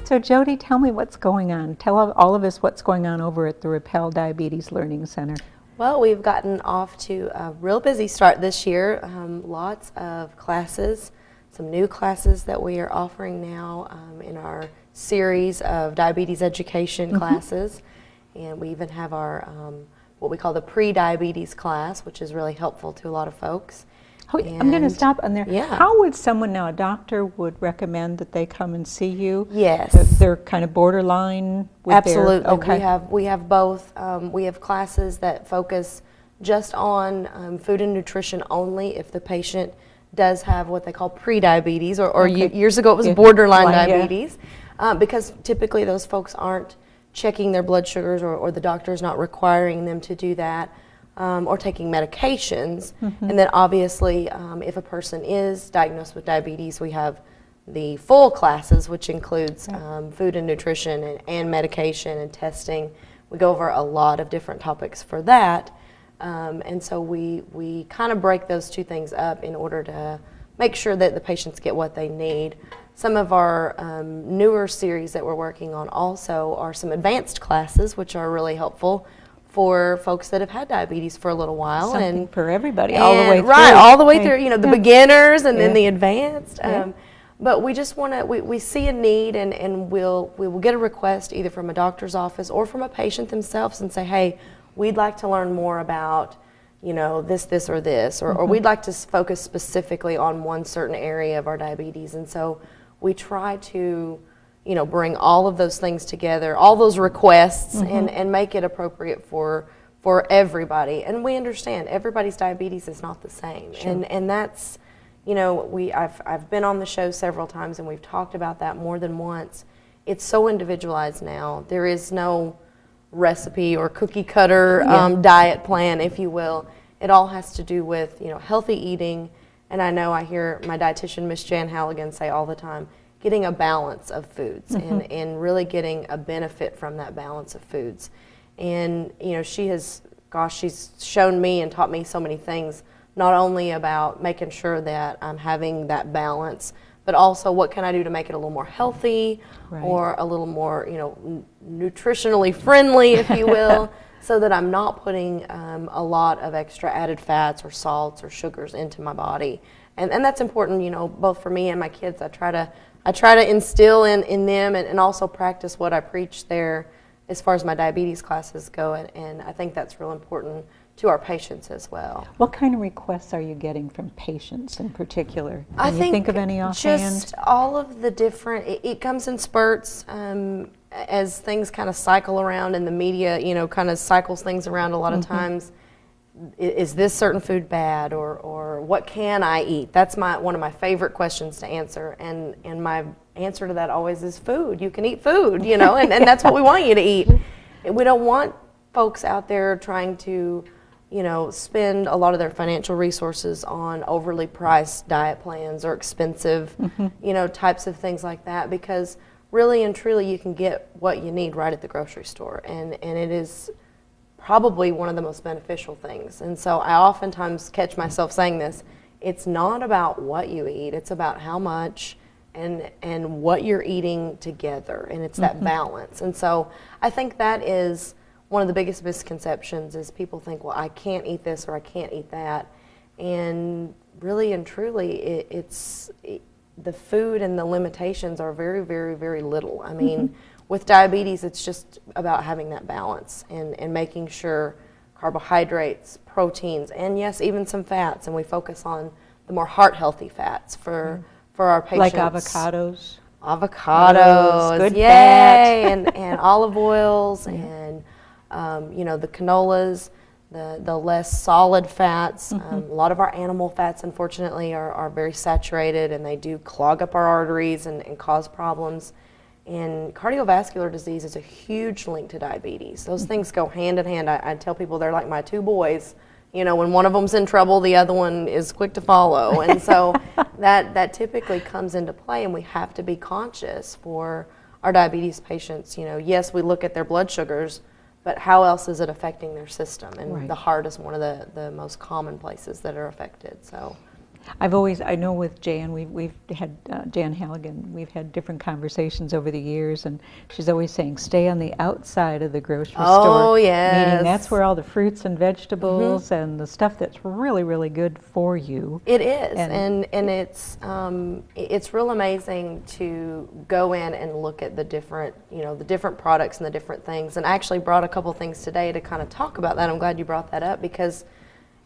So Jodi, tell me what's going on. Tell all of us what's going on over at the Rappell Diabetes Learning Center. Well, we've gotten off to a real busy start this year. Lots of classes, some new classes that we are offering now in our series of diabetes education classes. And we even have our what we call the pre-diabetes class, which is really helpful to a lot of folks. Oh, I'm going to stop on there. Yeah. How would someone now, a doctor would recommend that they come and see you? Yes. They're kind of borderline with Absolutely. their, okay. We have both. We have classes that focus just on food and nutrition only if the patient does have what they call pre-diabetes, or years ago it was borderline diabetes, because typically those folks aren't checking their blood sugars, or the doctor's not requiring them to do that. Or taking medications. And then obviously if a person is diagnosed with diabetes, we have the full classes, which includes food and nutrition and medication and testing. We go over a lot of different topics for that. And so we kind of break those two things up in order to make sure that the patients get what they need. Some of our newer series that we're working on also are some advanced classes, which are really helpful for folks that have had diabetes for a little while. Something and for everybody, all the way through. Right, all the way through, you know, the beginners and then the advanced. But we just want to, we see a need, and we will get a request either from a doctor's office or from a patient themselves and say, hey, we'd like to learn more about, you know, this or this, or we'd like to focus specifically on one certain area of our diabetes. And so we try to, you know, bring all of those things together, all those requests, and make it appropriate for everybody. And we understand everybody's diabetes is not the same. Sure. And that's, you know, I've been on the show several times and we've talked about that more than once. It's so individualized now. There is no recipe or cookie cutter diet plan, if you will. It all has to do with, you know, healthy eating. And I know I hear my dietitian, Miss Jan Halligan, say all the time, getting a balance of foods and really getting a benefit from that balance of foods. And, you know, she's shown me and taught me so many things, not only about making sure that I'm having that balance, but also what can I do to make it a little more healthy or a little more, you know, nutritionally friendly, if you will, so that I'm not putting a lot of extra added fats or salts or sugars into my body. And that's important, you know, both for me and my kids. I try to instill in them and also practice what I preach there as far as my diabetes classes go, and I think that's real important to our patients as well. What kind of requests are you getting from patients in particular? Can you think of any offhand? Just all of the different, it comes in spurts as things kind of cycle around, and the media, you know, kind of cycles things around a lot of times. Is this certain food bad, or what can I eat? That's one of my favorite questions to answer, and my answer to that always is food. You can eat food, you know, and that's what we want you to eat. We don't want folks out there trying to, you know, spend a lot of their financial resources on overly priced diet plans or expensive, you know, types of things like that, because really and truly you can get what you need right at the grocery store, and it is probably one of the most beneficial things. And so I oftentimes catch myself saying this, it's not about what you eat, it's about how much and what you're eating together, and it's that balance. And so I think that is one of the biggest misconceptions, is people think, well, I can't eat this or I can't eat that. And really and truly, the food and the limitations are very, very, very little. I mean, with diabetes, it's just about having that balance and making sure carbohydrates, proteins, and yes, even some fats. And we focus on the more heart-healthy fats for our patients. Like avocados? Avocados, good yay, fat. and olive oils, and you know, the canolas, the less solid fats. A lot of our animal fats, unfortunately, are very saturated, and they do clog up our arteries and cause problems. And cardiovascular disease is a huge link to diabetes. Those things go hand in hand. I tell people they're like my two boys. You know, when one of them's in trouble, the other one is quick to follow. And so that typically comes into play, and we have to be conscious for our diabetes patients. You know, yes, we look at their blood sugars, but how else is it affecting their system? And the heart is one of the most common places that are affected. So I know with Jan, we've had Jan Halligan, we've had different conversations over the years, and she's always saying, stay on the outside of the grocery store. Oh, yes. Meaning that's where all the fruits and vegetables and the stuff that's really, really good for you. It is, and it's real amazing to go in and look at the different, the different products and the different things. And I actually brought a couple things today to kind of talk about that. I'm glad you brought that up, because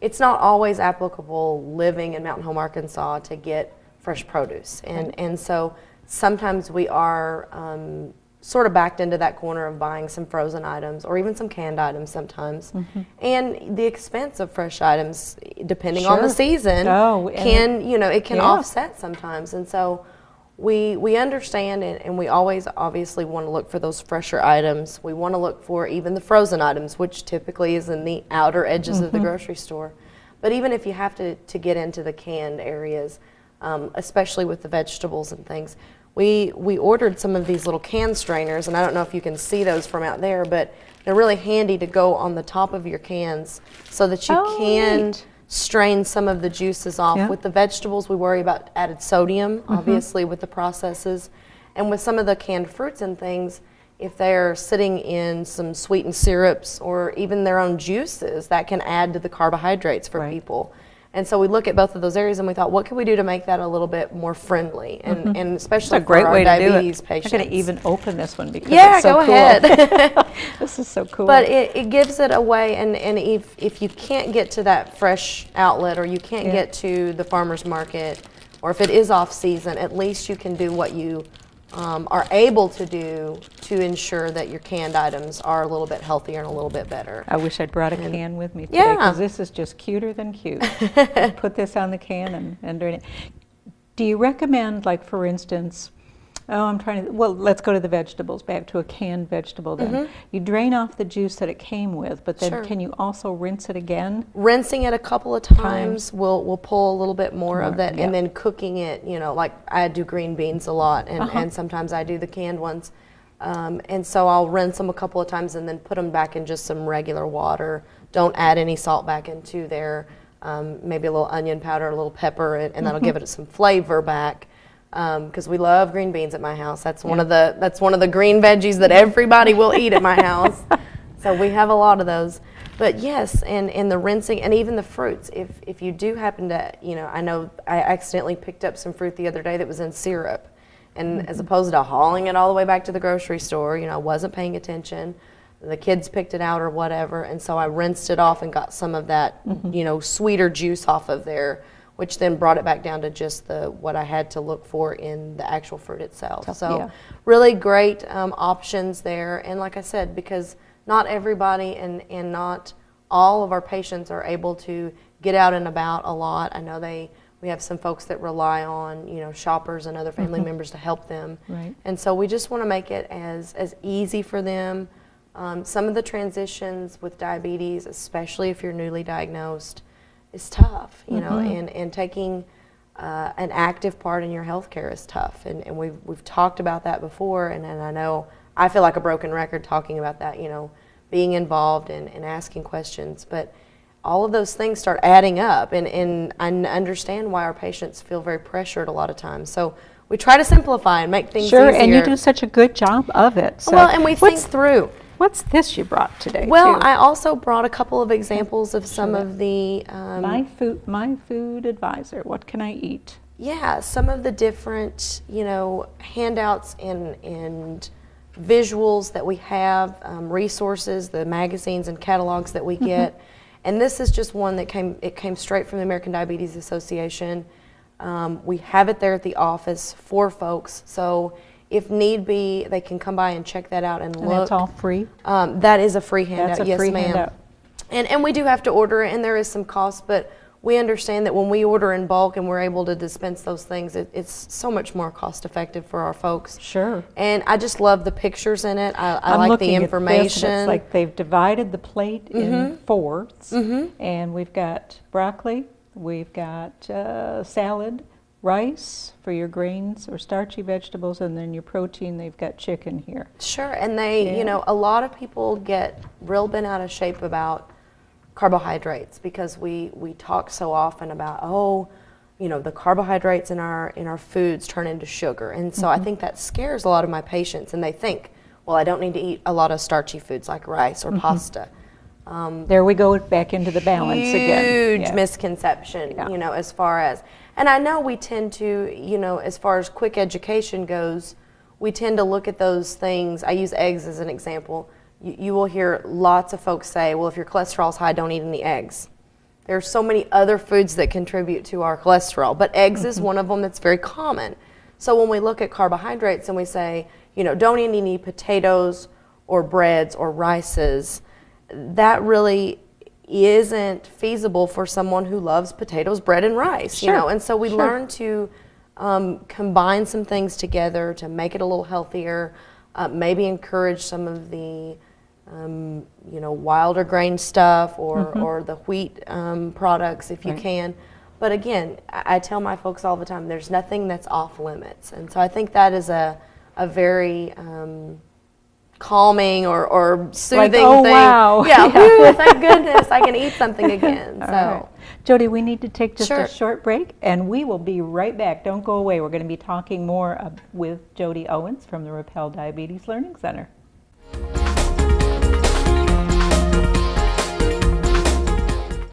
it's not always applicable living in Mountain Home, Arkansas to get fresh produce. And so sometimes we are sort of backed into that corner of buying some frozen items or even some canned items sometimes. And the expense of fresh items, depending on the season, it can offset sometimes. And so we understand, and we always obviously want to look for those fresher items. We want to look for even the frozen items, which typically is in the outer edges of the grocery store. But even if you have to get into the canned areas, especially with the vegetables and things, we ordered some of these little can strainers, and I don't know if you can see those from out there, but they're really handy to go on the top of your cans so that you can strain some of the juices off. Yeah. With the vegetables, we worry about added sodium, obviously, with the processes. And with some of the canned fruits and things, if they're sitting in some sweetened syrups or even their own juices, that can add to the carbohydrates for people. And so we look at both of those areas and we thought, what can we do to make that a little bit more friendly, and especially for our diabetes patients. I'm going to even open this one because it's so go cool. ahead. This is so cool. But it gives it away, and if you can't get to that fresh outlet, or you can't get to the farmer's market, or if it is off season, at least you can do what you are able to do to ensure that your canned items are a little bit healthier and a little bit better. I wish I'd brought a can with me today, because this is just cuter than cute. Put this on the can and drain it. Do you recommend, like, for instance, let's go to the vegetables, back to a canned vegetable then. You drain off the juice that it came with, but then can you also rinse it again? Rinsing it a couple of times will pull a little bit more of that, and then cooking it, like I do green beans a lot, and sometimes I do the canned ones. And so I'll rinse them a couple of times and then put them back in just some regular water. Don't add any salt back into there. Maybe a little onion powder, a little pepper, and that'll give it some flavor back. Because we love green beans at my house. That's one of the green veggies that everybody will eat at my house. So we have a lot of those. But yes, and the rinsing, and even the fruits. If you do happen to, I know I accidentally picked up some fruit the other day that was in syrup, and as opposed to hauling it all the way back to the grocery store, I wasn't paying attention. The kids picked it out or whatever, and so I rinsed it off and got some of that, sweeter juice off of there, which then brought it back down to just what I had to look for in the actual fruit itself. So really great options there. And like I said, because not everybody and not all of our patients are able to get out and about a lot. I know we have some folks that rely on, shoppers and other family members to help them. Right. And so we just want to make it as easy for them. Some of the transitions with diabetes, especially if you're newly diagnosed, is tough, and taking an active part in your health care is tough. And we've talked about that before, and I know I feel like a broken record talking about that, being involved and asking questions. But all of those things start adding up, and I understand why our patients feel very pressured a lot of times. So we try to simplify and make things easier. And you do such a good job of it. So well, and we think through. What's this you brought today? Well, I also brought a couple of examples of some of the my food advisor. What can I eat? Yeah, some of the different handouts and visuals that we have, resources, the magazines and catalogs that we get, and this is just one that came straight from the American Diabetes Association. We have it there at the office for folks, so if need be, they can come by and check that out and look. And it's all free? That is a free handout. That's a free handout. And we do have to order it, and there is some cost, but we understand that when we order in bulk and we're able to dispense those things, it's so much more cost effective for our folks. Sure. And I just love the pictures in it. I like the information. It's like they've divided the plate in fourths, and we've got broccoli, we've got salad, rice for your grains or starchy vegetables, and then your protein, they've got chicken here. Sure, and they, a lot of people get real bent out of shape about carbohydrates because we talk so often about, the carbohydrates in our foods turn into sugar. And so I think that scares a lot of my patients, and they think, well, I don't need to eat a lot of starchy foods like rice or pasta. There we go back into the balance again. Huge misconception, as far as, and I know we tend to, as far as quick education goes, we tend to look at those things. I use eggs as an example. You will hear lots of folks say, well, if your cholesterol's high, don't eat any eggs. There's so many other foods that contribute to our cholesterol, but eggs is one of them that's very common. So when we look at carbohydrates and we say, don't eat any potatoes or breads or rices, that really isn't feasible for someone who loves potatoes, bread, and rice. And so we learn to combine some things together to make it a little healthier, maybe encourage some of the wilder grain stuff or the wheat products if you can. But again, I tell my folks all the time, there's nothing that's off limits. And so I think that is a very calming or soothing thing. Wow. Yeah, whew, thank goodness I can eat something again. So, right. Jodi, we need to take just Sure. a short break, and we will be right back. Don't go away. We're going to be talking more with Jodi Owens from the Rappell Diabetes Learning Center.